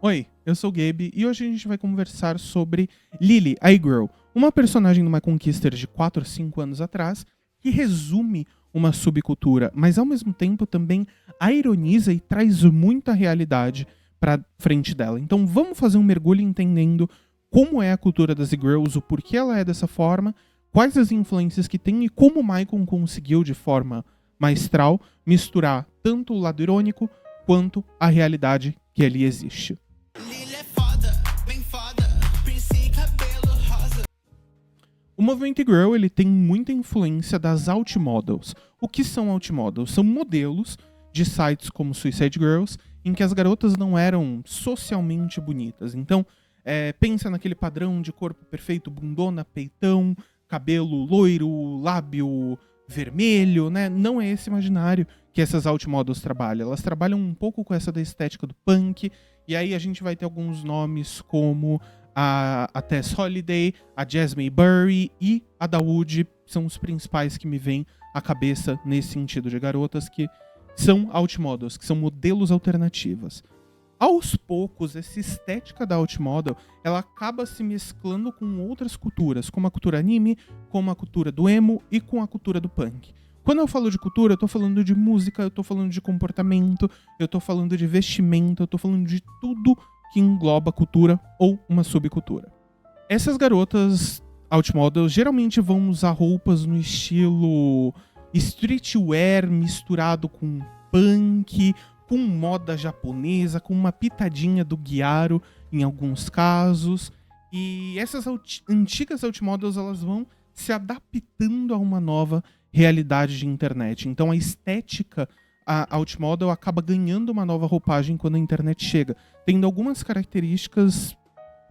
Oi, eu sou o Gabe e hoje a gente vai conversar sobre Lily, a e-girl, uma personagem numa Conquister de 4 ou 5 anos atrás que resume uma subcultura, mas ao mesmo tempo também a ironiza e traz muita realidade pra frente dela. Então vamos fazer um mergulho entendendo como é a cultura das e-girls, o porquê ela é dessa forma, quais as influências que tem e como o Maicon conseguiu de forma maestral misturar tanto o lado irônico quanto a realidade que ali existe. O movimento e-girl ele tem muita influência das alt-models. O que são alt-models? São modelos de sites como Suicide Girls, em que as garotas não eram socialmente bonitas. Então, pensa naquele padrão de corpo perfeito, bundona, peitão, cabelo loiro, lábio vermelho, né? Não é esse imaginário que essas alt-models trabalham. Elas trabalham um pouco com essa da estética do punk, e aí a gente vai ter alguns nomes como a Tess Holiday, a Jasmine Burry e a Dawood são os principais que me vêm à cabeça nesse sentido de garotas que são alt-models, que são modelos alternativas. Aos poucos, essa estética da alt-model, ela acaba se mesclando com outras culturas, como a cultura anime, como a cultura do emo e com a cultura do punk. Quando eu falo de cultura, eu tô falando de música, eu tô falando de comportamento, eu tô falando de vestimento, eu tô falando de tudo que engloba cultura ou uma subcultura. Essas garotas alt-models geralmente vão usar roupas no estilo streetwear misturado com punk, com moda japonesa, com uma pitadinha do Gyaro em alguns casos. E essas antigas alt-models elas vão se adaptando a uma nova realidade de internet. Então a estética a alt-model acaba ganhando uma nova roupagem quando a internet chega, tendo algumas características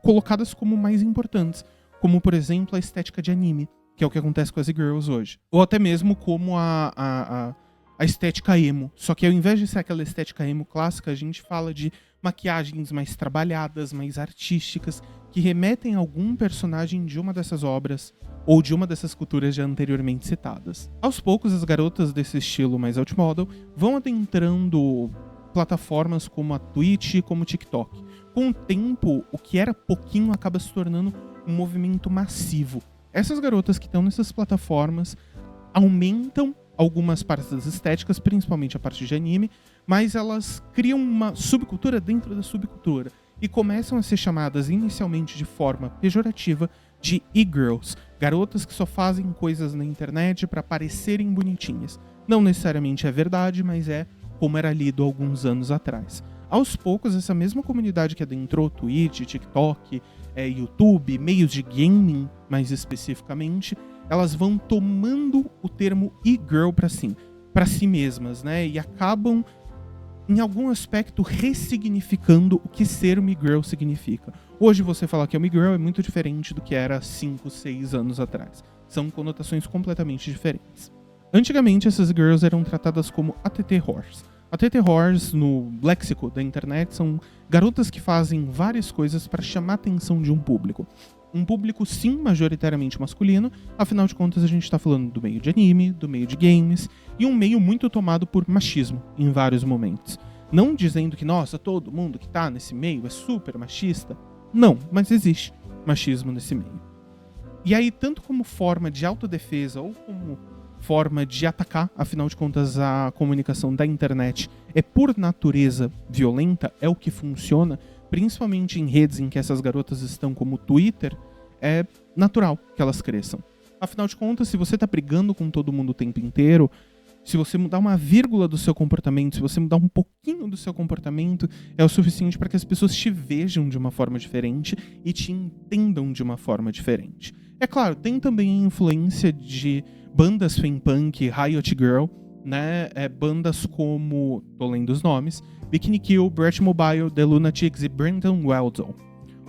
colocadas como mais importantes, como, por exemplo, a estética de anime, que é o que acontece com as e-girls hoje. Ou até mesmo como a estética emo. Só que ao invés de ser aquela estética emo clássica, a gente fala de maquiagens mais trabalhadas, mais artísticas, que remetem a algum personagem de uma dessas obras ou de uma dessas culturas já anteriormente citadas. Aos poucos, as garotas desse estilo mais alt-model vão adentrando plataformas como a Twitch e como o TikTok. Com o tempo, o que era pouquinho acaba se tornando um movimento massivo. Essas garotas que estão nessas plataformas aumentam algumas partes das estéticas, principalmente a parte de anime, mas elas criam uma subcultura dentro da subcultura e começam a ser chamadas inicialmente de forma pejorativa de e-girls, garotas que só fazem coisas na internet para parecerem bonitinhas. Não necessariamente é verdade, mas é como era lido alguns anos atrás. Aos poucos, essa mesma comunidade que adentrou Twitch, TikTok, YouTube, meios de gaming mais especificamente, elas vão tomando o termo e-girl para si mesmas, né? E acabam, em algum aspecto, ressignificando o que ser uma e-girl significa. Hoje você falar que é uma e-girl é muito diferente do que era 5, 6 anos atrás. São conotações completamente diferentes. Antigamente, essas e-girls eram tratadas como ATT whores. ATT whores, no léxico da internet, são garotas que fazem várias coisas para chamar a atenção de um público. Um público, sim, majoritariamente masculino, afinal de contas a gente tá falando do meio de anime, do meio de games, e um meio muito tomado por machismo em vários momentos. Não dizendo que, nossa, todo mundo que tá nesse meio é super machista. Não, mas existe machismo nesse meio. E aí, tanto como forma de autodefesa ou como forma de atacar, afinal de contas a comunicação da internet é por natureza violenta, é o que funciona, principalmente em redes em que essas garotas estão como o Twitter, é natural que elas cresçam. Afinal de contas, se você tá brigando com todo mundo o tempo inteiro, se você mudar uma vírgula do seu comportamento, se você mudar um pouquinho do seu comportamento, é o suficiente para que as pessoas te vejam de uma forma diferente e te entendam de uma forma diferente. É claro, tem também a influência de bandas fempunk, Riot Girl, né? Bandas como, tô lendo os nomes, Bikini Kill, Brat Mobile, The Lunatics e Brenton Weldon.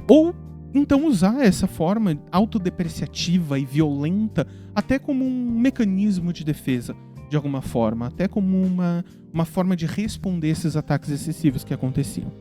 Ou então usar essa forma autodepreciativa e violenta até como um mecanismo de defesa, de alguma forma, até como uma forma de responder esses ataques excessivos que aconteciam.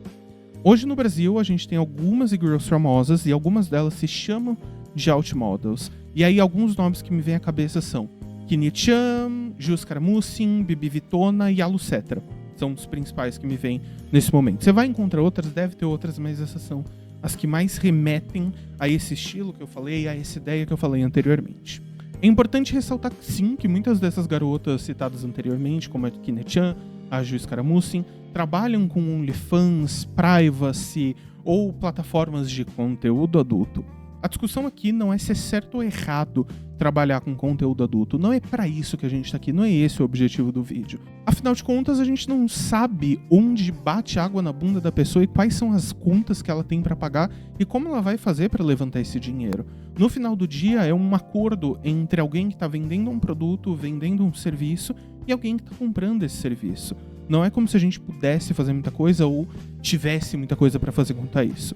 Hoje no Brasil a gente tem algumas e-girls famosas e algumas delas se chamam de alt-models. E aí alguns nomes que me vêm à cabeça são Kini-chan, Jus Caramucin, Bibi Vitona e Alucetra. são os principais que me vêm nesse momento. Você vai encontrar outras, deve ter outras, mas essas são as que mais remetem a esse estilo que eu falei, a essa ideia que eu falei anteriormente. É importante ressaltar, sim, que muitas dessas garotas citadas anteriormente, como a Kine-chan, a Ju Scaramucci, trabalham com OnlyFans, Privacy ou plataformas de conteúdo adulto. A discussão aqui não é se é certo ou errado trabalhar com conteúdo adulto. Não é pra isso que a gente tá aqui, não é esse o objetivo do vídeo. Afinal de contas, a gente não sabe onde bate água na bunda da pessoa e quais são as contas que ela tem pra pagar e como ela vai fazer pra levantar esse dinheiro. No final do dia, é um acordo entre alguém que tá vendendo um produto, vendendo um serviço e alguém que tá comprando esse serviço. Não é como se a gente pudesse fazer muita coisa ou tivesse muita coisa pra fazer quanto a isso.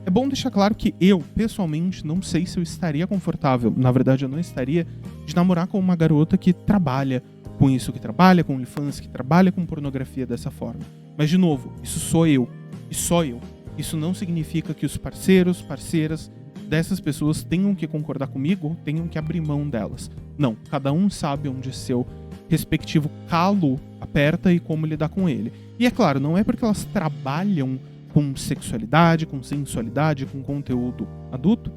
É bom deixar claro que eu, pessoalmente, não sei se eu estaria confortável, na verdade eu não estaria, de namorar com uma garota que trabalha com isso, que trabalha com OnlyFans, que trabalha com pornografia dessa forma. Mas, de novo, isso sou eu, e só eu. Isso não significa que os parceiros, parceiras dessas pessoas tenham que concordar comigo ou tenham que abrir mão delas. Não, cada um sabe onde seu respectivo calo aperta e como lidar com ele. E é claro, não é porque elas trabalham com sexualidade, com sensualidade, com conteúdo adulto,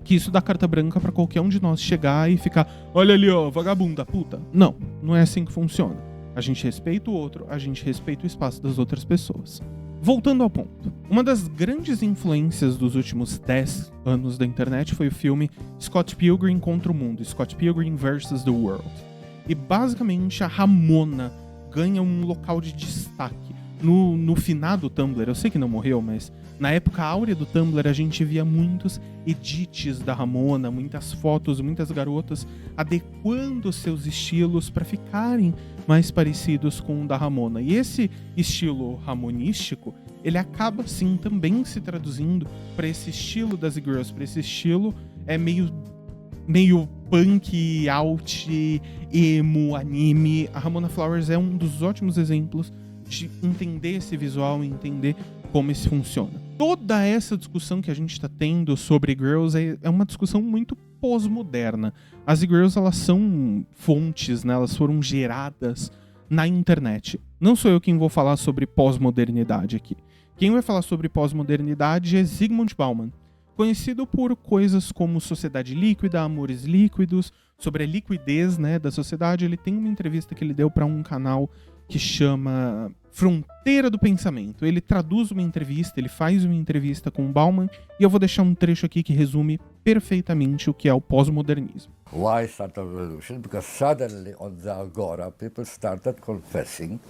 que isso dá carta branca pra qualquer um de nós chegar e ficar, olha ali, ó, vagabunda, puta. Não, não é assim que funciona. A gente respeita o outro, a gente respeita o espaço das outras pessoas. Voltando ao ponto, uma das grandes influências dos últimos 10 anos da internet foi o filme Scott Pilgrim contra o Mundo, Scott Pilgrim vs. The World. E basicamente a Ramona ganha um local de destaque. No finado Tumblr, eu sei que não morreu, mas na época áurea do Tumblr a gente via muitos edits da Ramona, muitas fotos, muitas garotas adequando seus estilos para ficarem mais parecidos com o da Ramona. E esse estilo ramonístico, ele acaba sim também se traduzindo para esse estilo das girls, para esse estilo meio punk, alt, emo, anime. A Ramona Flowers é um dos ótimos exemplos de entender esse visual e entender como isso funciona. Toda essa discussão que a gente está tendo sobre girls é uma discussão muito pós-moderna. As girls, elas são fontes, né? Elas foram geradas na internet. Não sou eu quem vou falar sobre pós-modernidade aqui. Quem vai falar sobre pós-modernidade é Zygmunt Bauman, conhecido por coisas como Sociedade Líquida, Amores Líquidos, sobre a liquidez, né, da sociedade. Ele tem uma entrevista que ele deu para um canal que chama Fronteira do Pensamento. Ele traduz uma entrevista, ele faz uma entrevista com o Bauman, e eu vou deixar um trecho aqui que resume perfeitamente o que é o pós-modernismo. Why start a revolution? Because suddenly on the Agora people started confessing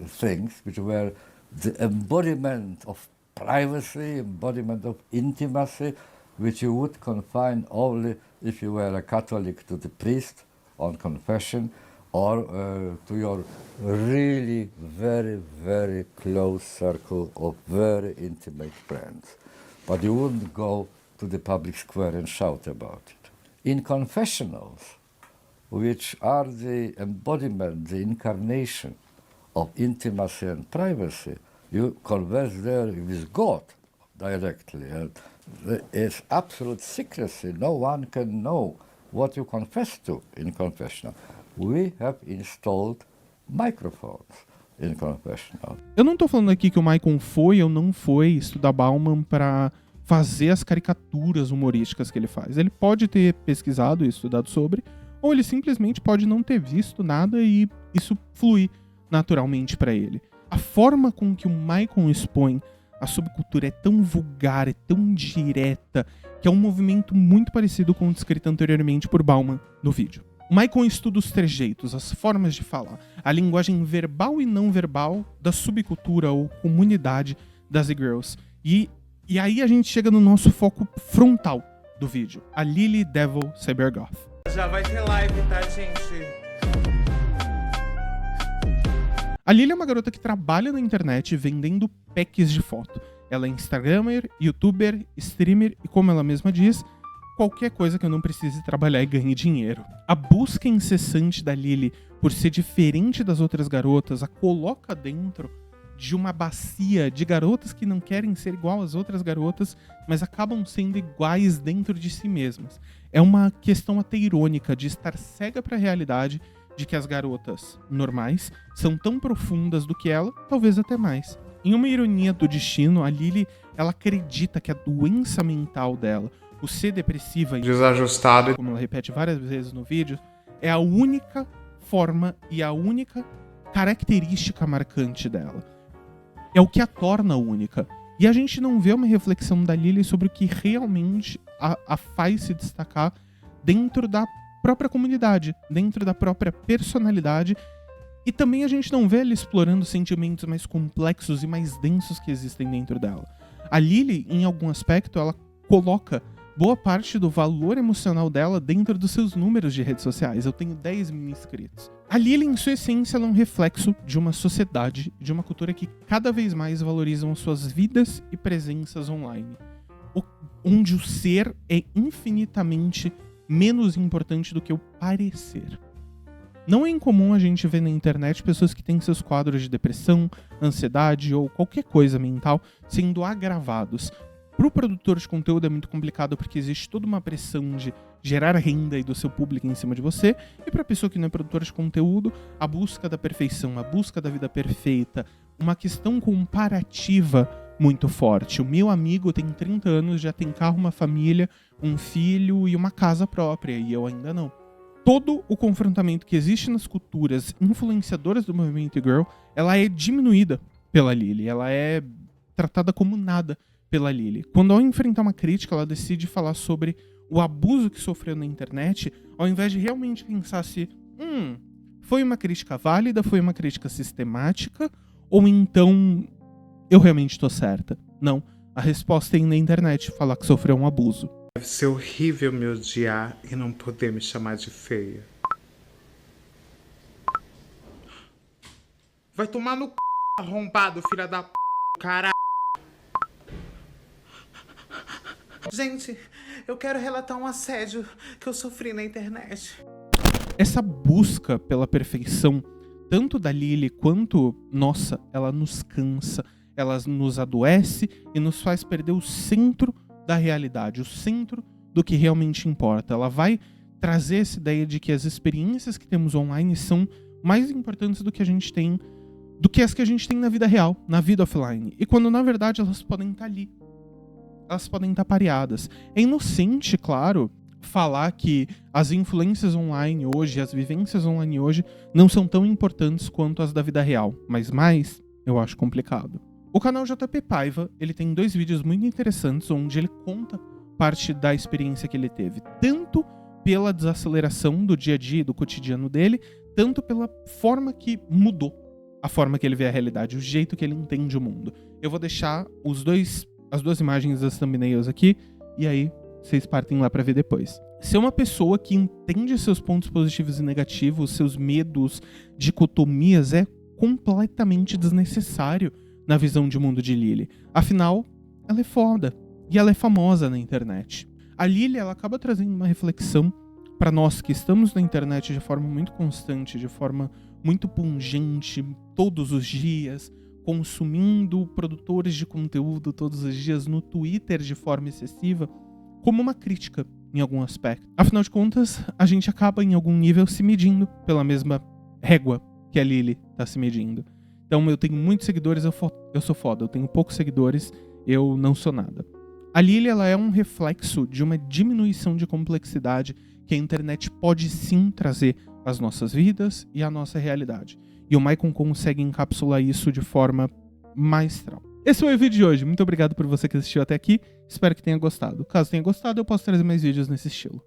things which were the embodiment of privacy, embodiment of intimacy, which you would confine only if you were a Catholic to the priest on confession, or to your really very, very close circle of very intimate friends. But you wouldn't go to the public square and shout about it. In confessionals, which are the embodiment, the incarnation of intimacy and privacy, you converse there with God directly. And it's absolute secrecy. No one can know what you confess to in confessional. We have installed microphones in confessional. Eu não tô falando aqui que o Maicon foi ou não foi estudar Bauman para fazer as caricaturas humorísticas que ele faz. Ele pode ter pesquisado e estudado sobre, ou ele simplesmente pode não ter visto nada e isso flui naturalmente para ele. A forma com que o Maicon expõe a subcultura é tão vulgar, é tão direta, que é um movimento muito parecido com o descrito anteriormente por Bauman no vídeo. O Maicon estuda os trejeitos, as formas de falar, a linguagem verbal e não verbal da subcultura ou comunidade das e-girls. E aí a gente chega no nosso foco frontal do vídeo, a Lily Devil Cybergoth. Já vai ter live, tá, gente? A Lily é uma garota que trabalha na internet vendendo packs de foto. Ela é instagramer, youtuber, streamer e, como ela mesma diz, qualquer coisa que eu não precise trabalhar e ganhe dinheiro. A busca incessante da Lily por ser diferente das outras garotas a coloca dentro de uma bacia de garotas que não querem ser igual às outras garotas, mas acabam sendo iguais dentro de si mesmas. É uma questão até irônica de estar cega para a realidade, de que as garotas normais são tão profundas do que ela, talvez até mais. Em uma ironia do destino, a Lily, ela acredita que a doença mental dela, o ser depressiva, Desajustado. como ela repete várias vezes no vídeo, é a única forma e a única característica marcante dela. É o que a torna única. E a gente não vê uma reflexão da Lily sobre o que realmente a faz se destacar dentro da própria comunidade, dentro da própria personalidade. E também a gente não vê ela explorando sentimentos mais complexos e mais densos que existem dentro dela. A Lily, em algum aspecto, ela coloca boa parte do valor emocional dela dentro dos seus números de redes sociais. Eu tenho 10 mil inscritos. A Lily, em sua essência, ela é um reflexo de uma sociedade, de uma cultura que cada vez mais valorizam suas vidas e presenças online. Onde o ser é infinitamente menos importante do que o parecer. Não é incomum a gente ver na internet pessoas que têm seus quadros de depressão, ansiedade ou qualquer coisa mental sendo agravados. Para o produtor de conteúdo é muito complicado porque existe toda uma pressão de gerar renda e do seu público em cima de você. E para a pessoa que não é produtora de conteúdo, a busca da perfeição, a busca da vida perfeita, uma questão comparativa muito forte. O meu amigo tem 30 anos, já tem carro, uma família, um filho e uma casa própria, e eu ainda não. Todo o confrontamento que existe nas culturas influenciadoras do movimento Girl, ela é diminuída pela Lily, ela é tratada como nada pela Lily. Quando ao enfrentar uma crítica, ela decide falar sobre o abuso que sofreu na internet, ao invés de realmente pensar se foi uma crítica válida, foi uma crítica sistemática, ou então eu realmente estou certa. Não, a resposta é ir na internet falar que sofreu um abuso. Deve ser horrível me odiar e não poder me chamar de feia. Vai tomar no c... arrombado, filha da p... caralho. Gente, eu quero relatar um assédio que eu sofri na internet. Essa busca pela perfeição, tanto da Lily quanto nossa, ela nos cansa, ela nos adoece e nos faz perder o centro da realidade, o centro do que realmente importa. Ela vai trazer essa ideia de que as experiências que temos online são mais importantes do que a gente tem, do que as que a gente tem na vida real, na vida offline. E quando na verdade elas podem estar ali. Elas podem estar pareadas. É inocente, claro, falar que as influências online hoje, as vivências online hoje, não são tão importantes quanto as da vida real. Mas mais, eu acho complicado. O canal JP Paiva, ele tem 2 vídeos muito interessantes onde ele conta parte da experiência que ele teve. Tanto pela desaceleração do dia a dia, do cotidiano dele, tanto pela forma que mudou a forma que ele vê a realidade, o jeito que ele entende o mundo. Eu vou deixar as 2 imagens das thumbnails aqui, e aí vocês partem lá pra ver depois. Ser uma pessoa que entende seus pontos positivos e negativos, seus medos, dicotomias, é completamente desnecessário na visão de mundo de Lily. Afinal, ela é foda, e ela é famosa na internet. A Lily, ela acaba trazendo uma reflexão pra nós que estamos na internet de forma muito constante, de forma muito pungente, todos os dias, consumindo produtores de conteúdo todos os dias no Twitter de forma excessiva, como uma crítica em algum aspecto. Afinal de contas, a gente acaba em algum nível se medindo pela mesma régua que a Lily tá se medindo. Então eu tenho muitos seguidores, eu sou foda. Eu tenho poucos seguidores, eu não sou nada. A Lily, ela é um reflexo de uma diminuição de complexidade que a internet pode sim trazer às nossas vidas e à nossa realidade. E o Maicon consegue encapsular isso de forma maestral. Esse foi o vídeo de hoje. Muito obrigado por você que assistiu até aqui. Espero que tenha gostado. Caso tenha gostado, eu posso trazer mais vídeos nesse estilo.